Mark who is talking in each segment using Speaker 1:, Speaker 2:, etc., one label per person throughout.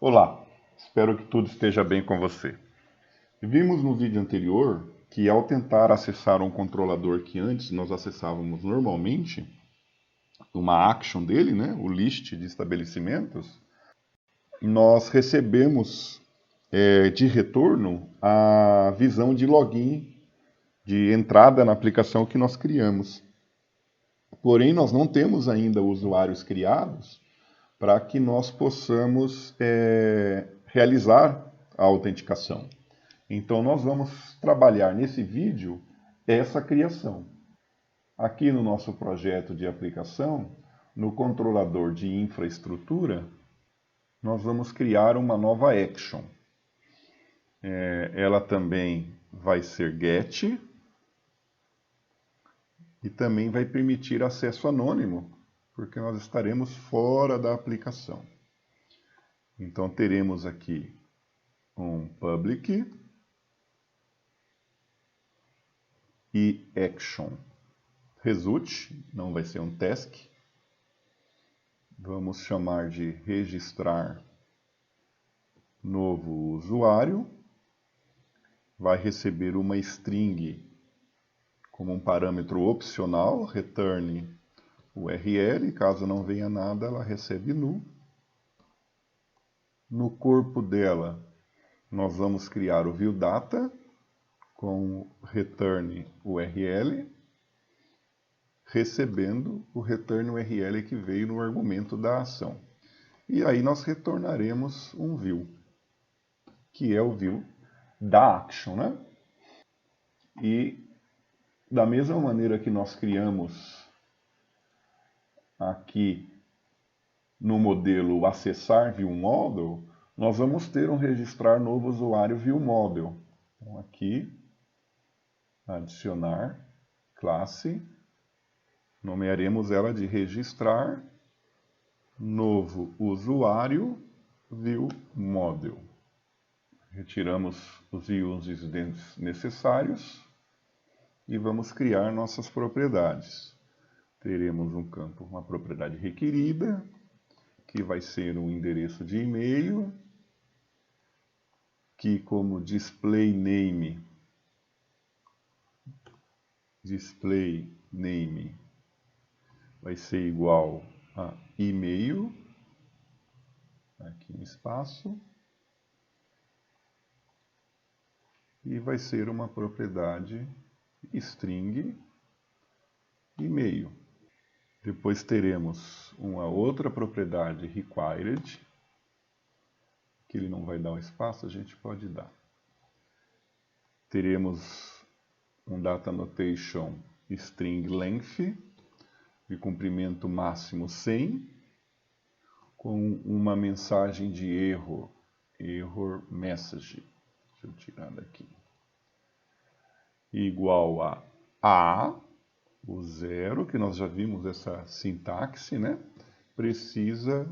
Speaker 1: Olá, espero que tudo esteja bem com você. Vimos no vídeo anterior que ao tentar acessar um controlador que antes nós acessávamos normalmente, uma action dele, né, o list de estabelecimentos, nós recebemos de retorno a visão de login, de entrada na aplicação que nós criamos. Porém, nós não temos ainda usuários criados para que nós possamos realizar a autenticação. Então, nós vamos trabalhar nesse vídeo essa criação. Aqui no nosso projeto de aplicação, no controlador de infraestrutura, nós vamos criar uma nova action. Ela também vai ser GET e também vai permitir acesso anônimo, porque nós estaremos fora da aplicação. Então, teremos aqui um public e action. Result, não vai ser um task. Vamos chamar de registrar novo usuário. Vai receber uma string como um parâmetro opcional, return URL. Caso não venha nada, ela recebe null. No corpo dela, nós vamos criar o viewData com return URL, recebendo o return URL que veio no argumento da ação. E aí nós retornaremos um view, que é o view da action, né? E da mesma maneira que nós criamos aqui no modelo acessar viewModel, nós vamos ter um registrar novo usuário viewModel. Então aqui, adicionar classe, nomearemos ela de registrar novo usuário viewModel. Retiramos os views necessários e vamos criar nossas propriedades. Teremos um campo, uma propriedade requerida, que vai ser um endereço de e-mail, que como display name vai ser igual a e-mail, aqui no espaço, e vai ser uma propriedade string e-mail. Depois teremos uma outra propriedade required, que ele não vai dar o espaço, a gente pode dar. Teremos um data annotation string length, de comprimento máximo 100, com uma mensagem de erro message. Deixa eu tirar daqui. Igual a o 0, que nós já vimos essa sintaxe, né? Precisa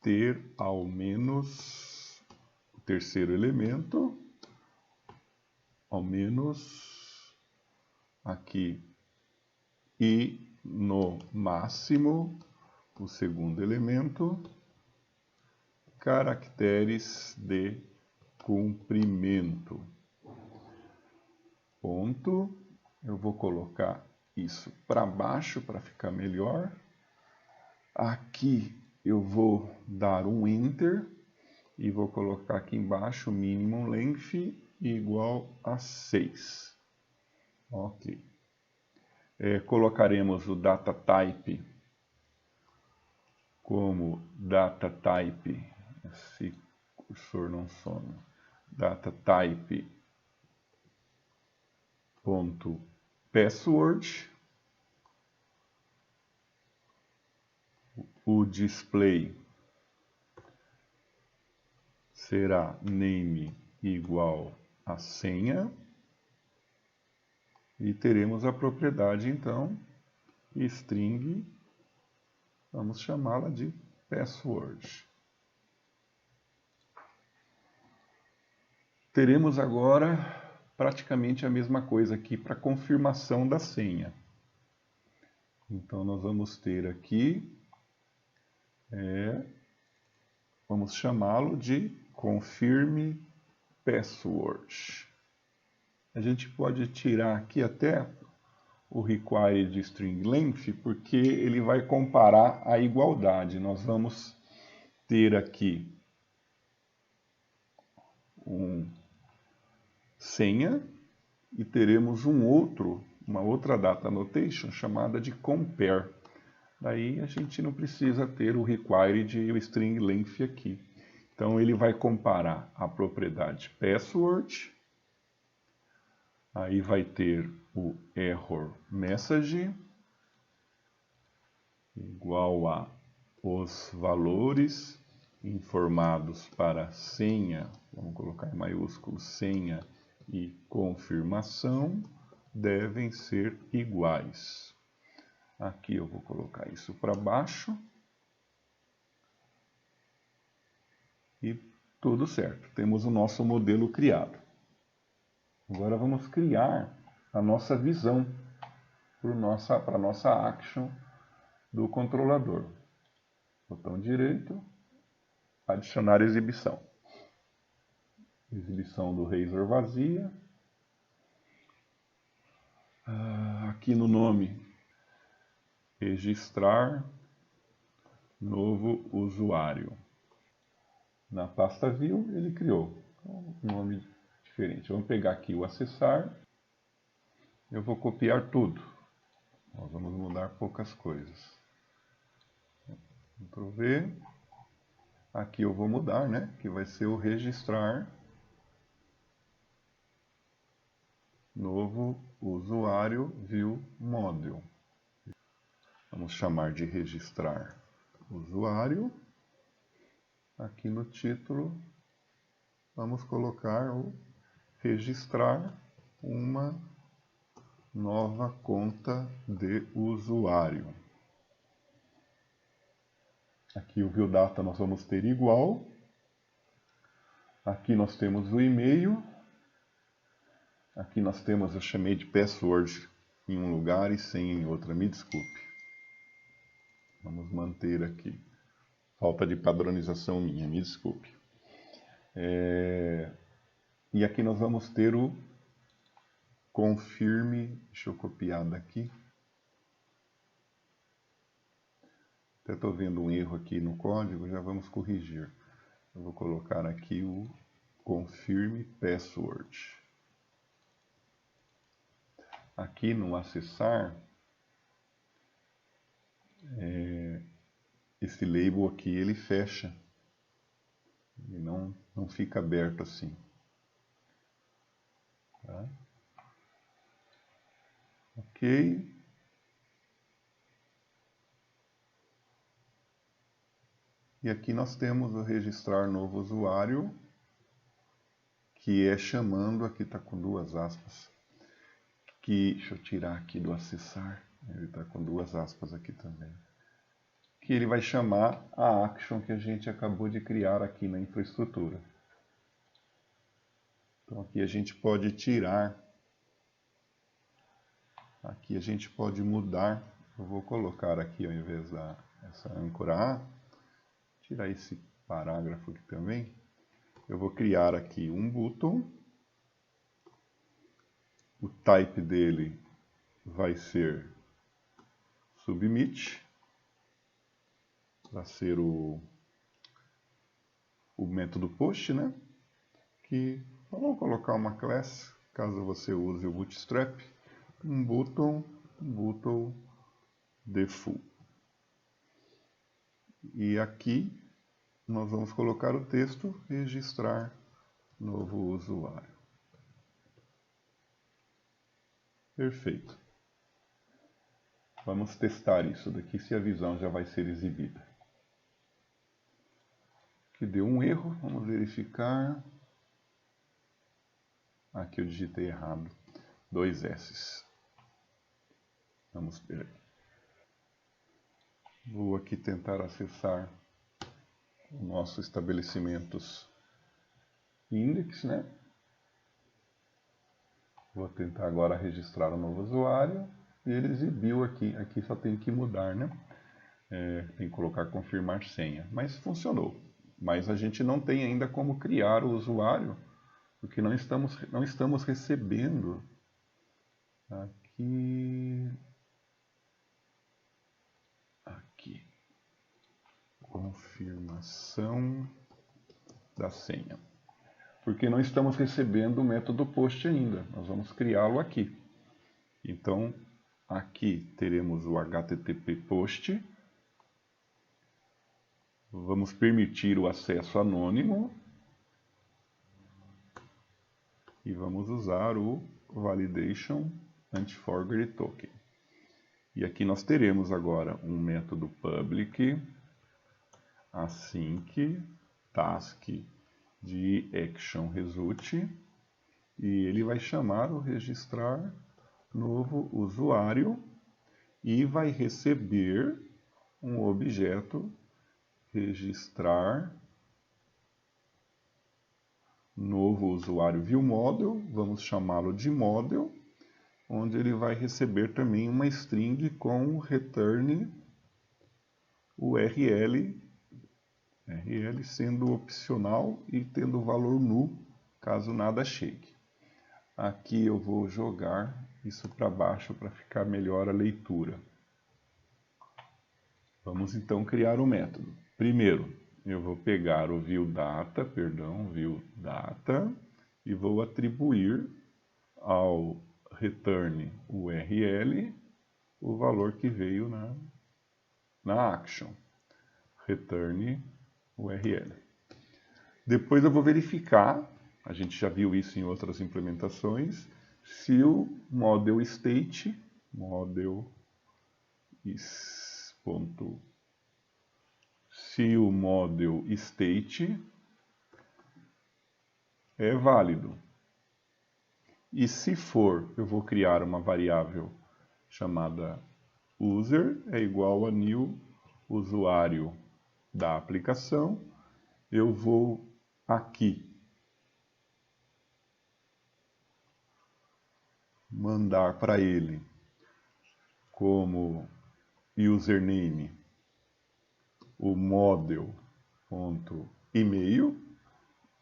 Speaker 1: ter ao menos o terceiro elemento, ao menos aqui, e no máximo o segundo elemento, caracteres de comprimento. Ponto. Eu vou colocar isso para baixo para ficar melhor. Aqui eu vou dar um Enter e vou colocar aqui embaixo minimum length igual a 6. Ok. Colocaremos o data type como data type, esse cursor não some, data type ponto password. O display será name igual a senha. E teremos a propriedade, então, string, vamos chamá-la de password. Teremos agora praticamente a mesma coisa aqui para confirmação da senha. Então, nós vamos ter aqui, Vamos chamá-lo de confirm password. A gente pode tirar aqui até o required string length, porque ele vai comparar a igualdade. Nós vamos ter aqui senha e teremos uma outra data annotation chamada de compare. Daí a gente não precisa ter o required e o string length aqui. Então ele vai comparar a propriedade password, aí vai ter o error message igual a os valores informados para senha, vamos colocar em maiúsculo, senha e confirmação devem ser iguais. Aqui eu vou colocar isso para baixo. E tudo certo, temos o nosso modelo criado. Agora vamos criar a nossa visão para a nossa action do controlador. Botão direito, adicionar exibição. Exibição do Razor vazia. Aqui no nome, registrar novo usuário. Na pasta view ele criou um nome diferente. Vamos pegar aqui o acessar. Eu vou copiar tudo. Nós vamos mudar poucas coisas. Ctrl V. Aqui eu vou mudar, né? Que vai ser o registrar novo usuário view model. Vamos chamar de registrar usuário. Aqui no título vamos colocar o registrar uma nova conta de usuário. Aqui o viewData nós vamos ter igual. Aqui nós temos o e-mail. Aqui nós temos, eu chamei de password em um lugar e senha em outra, me desculpe. Vamos manter aqui. Falta de padronização minha, me desculpe. E aqui nós vamos ter o confirm, deixa eu copiar daqui. Até estou vendo um erro aqui no código, já vamos corrigir. Eu vou colocar aqui o confirm password. Aqui no acessar, esse label aqui ele fecha. Ele não fica aberto assim. Tá? Ok. E aqui nós temos o registrar novo usuário, que é chamando, aqui está com duas aspas, deixa eu tirar aqui do acessar, ele está com duas aspas aqui também, que ele vai chamar a action que a gente acabou de criar aqui na infraestrutura. Então aqui a gente pode tirar, aqui a gente pode mudar, eu vou colocar aqui ao invés dessa âncora A, tirar esse parágrafo aqui também, eu vou criar aqui um button, o type dele vai ser submit, vai ser o método post, né? Que vamos colocar uma class, caso você use o Bootstrap, um button default. E aqui nós vamos colocar o texto registrar novo usuário. Perfeito. Vamos testar isso daqui, se a visão já vai ser exibida. Aqui deu um erro, vamos verificar. Aqui eu digitei errado, 2 S's. Vamos ver. Vou aqui tentar acessar o nosso estabelecimentos index, né? Vou tentar agora registrar um novo usuário. E ele exibiu aqui. Aqui só tem que mudar, né? Tem que colocar confirmar senha. Mas funcionou. mas a gente não tem ainda como criar o usuário, porque não estamos recebendo aqui, confirmação da senha. Porque não estamos recebendo o método post ainda, nós vamos criá-lo aqui. Então, aqui teremos o HTTP post, vamos permitir o acesso anônimo e vamos usar o validation anti-forgery token. E aqui nós teremos agora um método public async task de action result e ele vai chamar o registrar novo usuário e vai receber um objeto registrar novo usuário viewModel, vamos chamá-lo de model, onde ele vai receber também uma string com return URL, URL sendo opcional e tendo valor null, caso nada chegue. Aqui eu vou jogar isso para baixo para ficar melhor a leitura. Vamos então criar o método. Primeiro, eu vou pegar o viewData, e vou atribuir ao return URL o valor que veio na action. Return URL. Depois eu vou verificar, a gente já viu isso em outras implementações, se o model state, se o model state é válido. E se for, eu vou criar uma variável chamada user é igual a new usuário da aplicação. Eu vou aqui mandar para ele como username o model.email.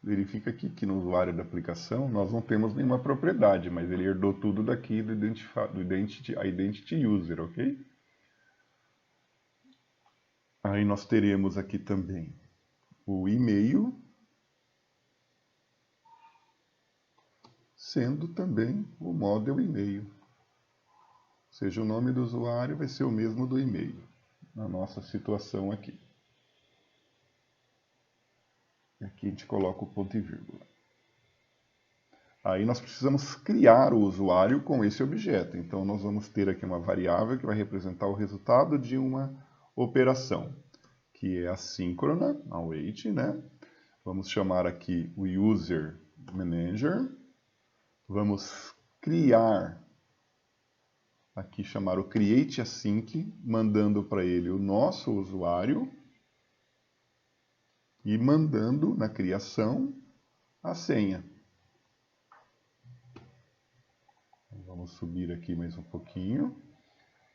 Speaker 1: Verifica aqui que no usuário da aplicação nós não temos nenhuma propriedade, mas ele herdou tudo daqui do identity user, ok? Aí nós teremos aqui também o e-mail, sendo também o model e-mail. Ou seja, o nome do usuário vai ser o mesmo do e-mail, na nossa situação aqui. E aqui a gente coloca o ponto e vírgula. Aí nós precisamos criar o usuário com esse objeto. Então nós vamos ter aqui uma variável que vai representar o resultado de uma operação, que é assíncrona, await, né? Vamos chamar aqui o user manager. Vamos criar, aqui chamar o create async, mandando para ele o nosso usuário e mandando na criação a senha. Vamos subir aqui mais um pouquinho.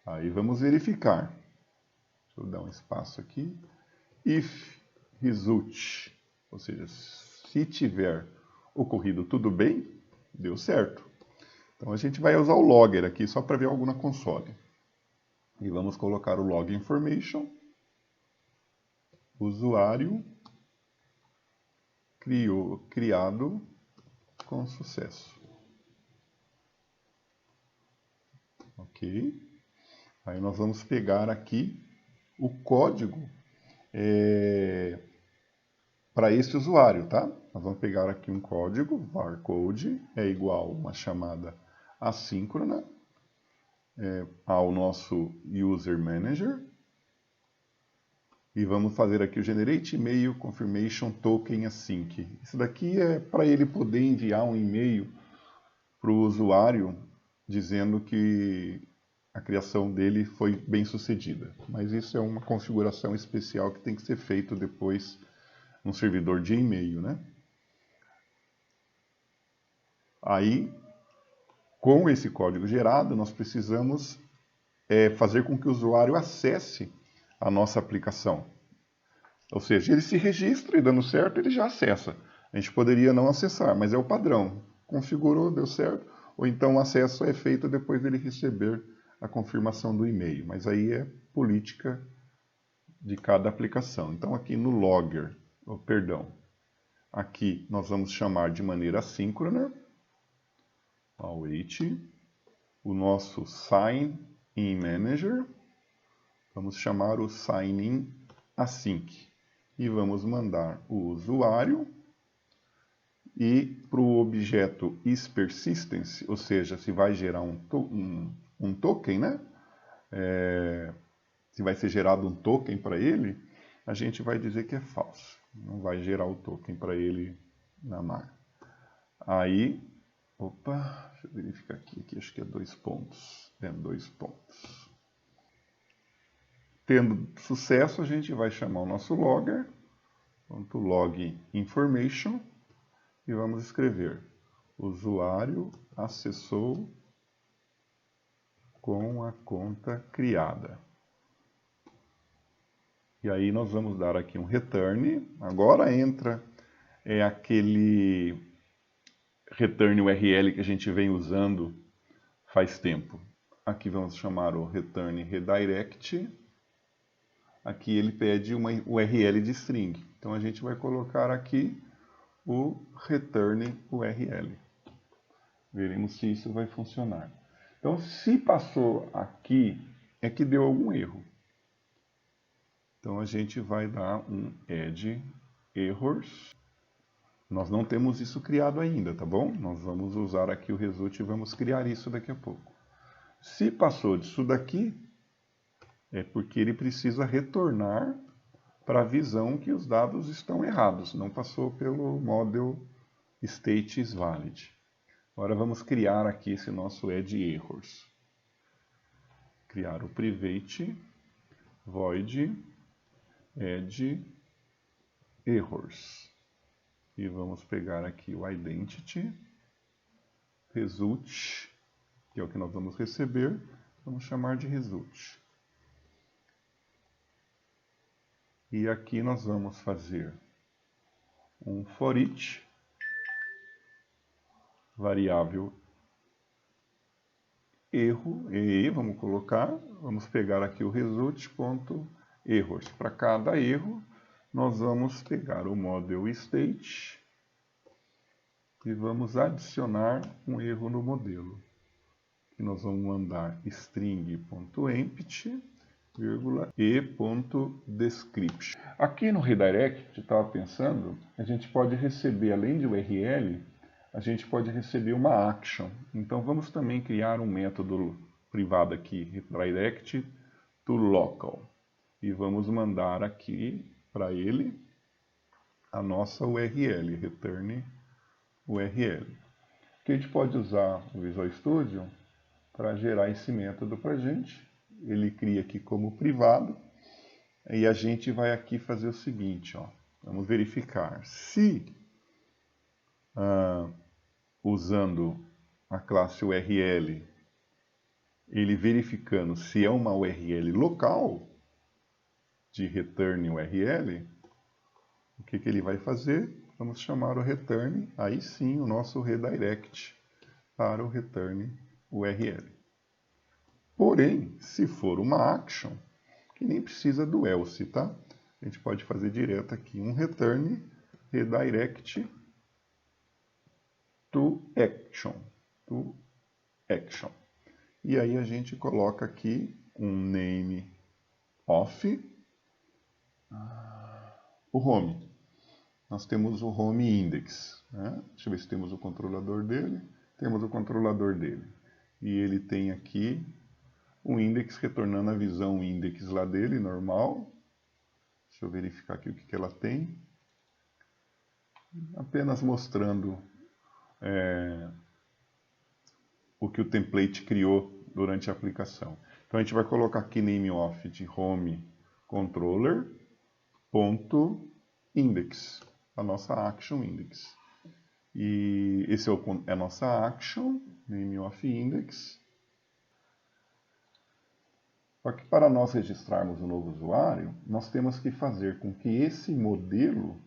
Speaker 1: Aí vamos verificar. Deixa eu dar um espaço aqui. If result, ou seja, se tiver ocorrido tudo bem, deu certo. Então a gente vai usar o logger aqui só para ver algo na console. E vamos colocar o log information. Usuário criado com sucesso. Ok? Aí nós vamos pegar aqui o código para esse usuário, tá? Nós vamos pegar aqui um código, varcode é igual a uma chamada assíncrona ao nosso user manager. E vamos fazer aqui o generate email confirmation token async. Isso daqui é para ele poder enviar um e-mail para o usuário dizendo que a criação dele foi bem sucedida. Mas isso é uma configuração especial que tem que ser feito depois no servidor de e-mail, né? Aí, com esse código gerado, nós precisamos fazer com que o usuário acesse a nossa aplicação. Ou seja, ele se registra e dando certo, ele já acessa. A gente poderia não acessar, mas é o padrão. Configurou, deu certo, ou então o acesso é feito depois dele receber a confirmação do e-mail. Mas aí é política de cada aplicação. Então aqui no Logger, aqui nós vamos chamar de maneira assíncrona, await, o nosso Sign In Manager, vamos chamar o Sign In Async e vamos mandar o usuário e para o objeto isPersistence, ou seja, se vai gerar um token, né? Se vai ser gerado um token para ele, a gente vai dizer que é falso. Não vai gerar o token para ele na máquina. Aí, deixa eu verificar aqui acho que é 2 pontos. É 2 pontos. Tendo sucesso, a gente vai chamar o nosso logger, .log information, e vamos escrever usuário acessou com a conta criada. E aí nós vamos dar aqui um return. Agora entra aquele return URL que a gente vem usando faz tempo. Aqui vamos chamar o return redirect. Aqui ele pede uma URL de string. Então a gente vai colocar aqui o return URL. Veremos se isso vai funcionar. Então, se passou aqui, é que deu algum erro. Então, a gente vai dar um add errors. Nós não temos isso criado ainda, tá bom? Nós vamos usar aqui o result e vamos criar isso daqui a pouco. Se passou disso daqui, é porque ele precisa retornar para a visão que os dados estão errados. Não passou pelo model state is valid. Agora vamos criar aqui esse nosso add errors. Criar o private void add errors. E vamos pegar aqui o identity result, que é o que nós vamos receber, vamos chamar de result. E aqui nós vamos fazer um for each variável erro, vamos colocar, vamos pegar aqui o result.errors. Para cada erro, nós vamos pegar o model state e vamos adicionar um erro no modelo. E nós vamos mandar string.empty, e.description. Aqui no redirect, eu estava pensando, a gente pode receber, além de URL, a gente pode receber uma action. Então vamos também criar um método privado aqui, redirect to local. E vamos mandar aqui para ele a nossa URL, return URL. Que a gente pode usar o Visual Studio para gerar esse método para a gente. Ele cria aqui como privado. E a gente vai aqui fazer o seguinte, vamos verificar se usando a classe URL, ele verificando se é uma URL local de return URL, o que ele vai fazer? Vamos chamar o return, aí sim o nosso redirect para o return URL. Porém, se for uma action, que nem precisa do else, tá? A gente pode fazer direto aqui um return redirect to action. E aí a gente coloca aqui um name of o home. Nós temos o home index. Né? Deixa eu ver se temos o controlador dele. Temos o controlador dele. E ele tem aqui um index retornando a visão index lá dele, normal. Deixa eu verificar aqui o que ela tem. Apenas mostrando o que o template criou durante a aplicação. Então a gente vai colocar aqui name of de home controller ponto index, a nossa action index. E esse é a nossa action, name of index. Só que para nós registrarmos um novo usuário, nós temos que fazer com que esse modelo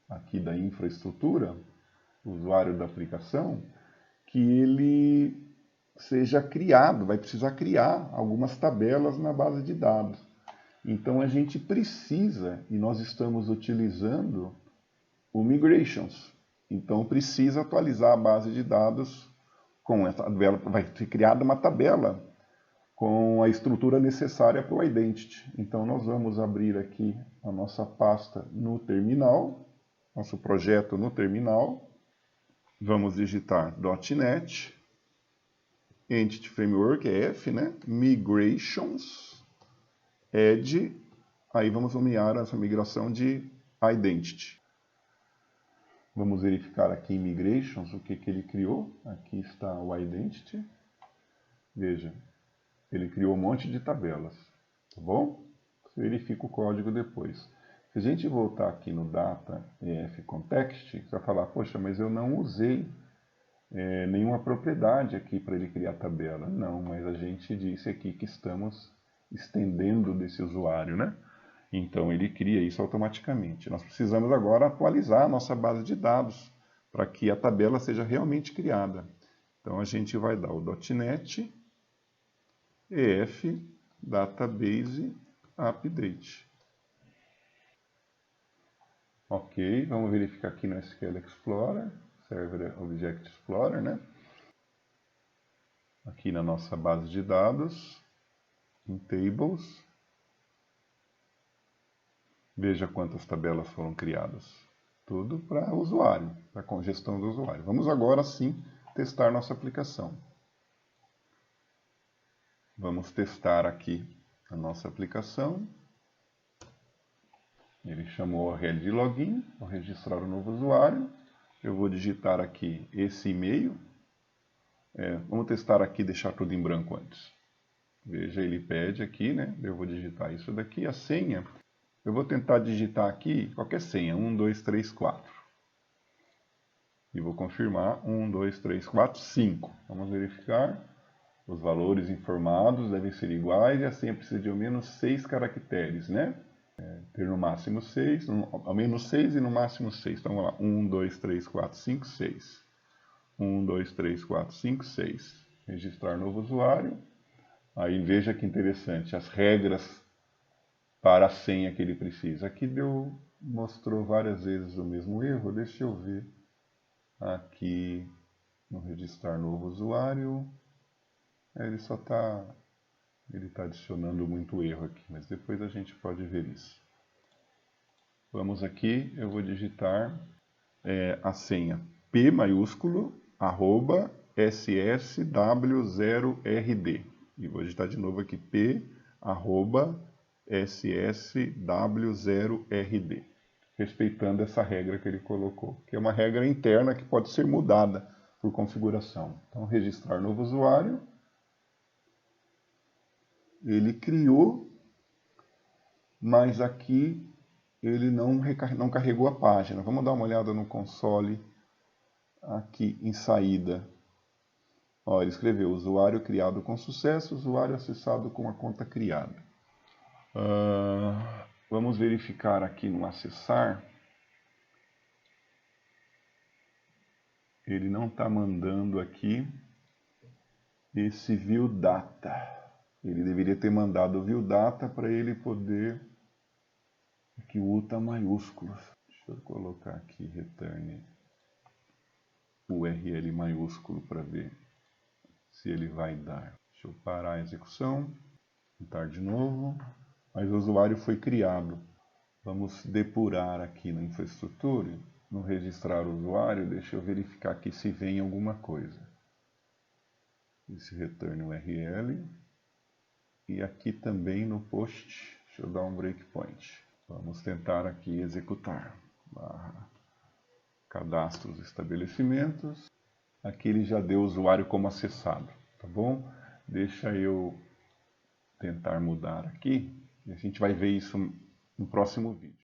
Speaker 1: aqui da infraestrutura, o usuário da aplicação, que ele seja criado, vai precisar criar algumas tabelas na base de dados. Então a gente precisa, e nós estamos utilizando o Migrations. Então precisa atualizar a base de dados com essa tabela, vai ser criada uma tabela com a estrutura necessária para o Identity. Então nós vamos abrir aqui a nossa pasta no terminal, nosso projeto no terminal. Vamos digitar .NET, Entity Framework, é F, né? Migrations, add, aí vamos nomear essa migração de Identity. Vamos verificar aqui em Migrations o que ele criou. Aqui está o Identity. Veja, ele criou um monte de tabelas, tá bom? Você verifica o código depois. Se a gente voltar aqui no Data EF Context, você vai falar, poxa, mas eu não usei nenhuma propriedade aqui para ele criar a tabela. Não, mas a gente disse aqui que estamos estendendo desse usuário, né? Então ele cria isso automaticamente. Nós precisamos agora atualizar a nossa base de dados para que a tabela seja realmente criada. Então a gente vai dar o .NET EF Database Update. Ok, vamos verificar aqui no SQL Explorer, Server Object Explorer, né? Aqui na nossa base de dados, em Tables. Veja quantas tabelas foram criadas. Tudo para o usuário, para a gestão do usuário. Vamos agora sim testar nossa aplicação. Vamos testar aqui a nossa aplicação. Ele chamou a rede de login, vou registrar o novo usuário. Eu vou digitar aqui esse e-mail. Vamos testar aqui, deixar tudo em branco antes. Veja, ele pede aqui, né? Eu vou digitar isso daqui, a senha. Eu vou tentar digitar aqui qualquer senha, 1, 2, 3, 4. E vou confirmar, 1, 2, 3, 4, 5. Vamos verificar. Os valores informados devem ser iguais e a senha precisa de ao menos 6 caracteres, né? Ter no máximo 6, ao menos 6 e no máximo 6. Então vamos lá, 1, 2, 3, 4, 5, 6. 1, 2, 3, 4, 5, 6. Registrar novo usuário. Aí veja que interessante, as regras para a senha que ele precisa. Aqui mostrou várias vezes o mesmo erro. Deixa eu ver aqui no registrar novo usuário. Ele só está adicionando muito erro aqui, mas depois a gente pode ver isso. Vamos aqui, eu vou digitar a senha P maiúsculo @ ssw0rd. E vou digitar de novo aqui P @ ssw0rd, respeitando essa regra que ele colocou, que é uma regra interna que pode ser mudada por configuração. Então, registrar novo usuário. Ele criou, mas aqui ele não carregou a página. Vamos dar uma olhada no console aqui em saída. Ó, ele escreveu usuário criado com sucesso, usuário acessado com a conta criada. Vamos verificar aqui no acessar. Ele não está mandando aqui esse view data. Ele deveria ter mandado o view data para ele poder... Aqui o U está maiúsculo. Deixa eu colocar aqui return URL maiúsculo para ver se ele vai dar. Deixa eu parar a execução. Tentar de novo. Mas o usuário foi criado. Vamos depurar aqui na infraestrutura. No registrar o usuário, deixa eu verificar aqui se vem alguma coisa. Esse return URL. E aqui também no post, deixa eu dar um breakpoint. Vamos tentar aqui executar. Cadastro os estabelecimentos. Aqui ele já deu o usuário como acessado, tá bom? Deixa eu tentar mudar aqui. E a gente vai ver isso no próximo vídeo.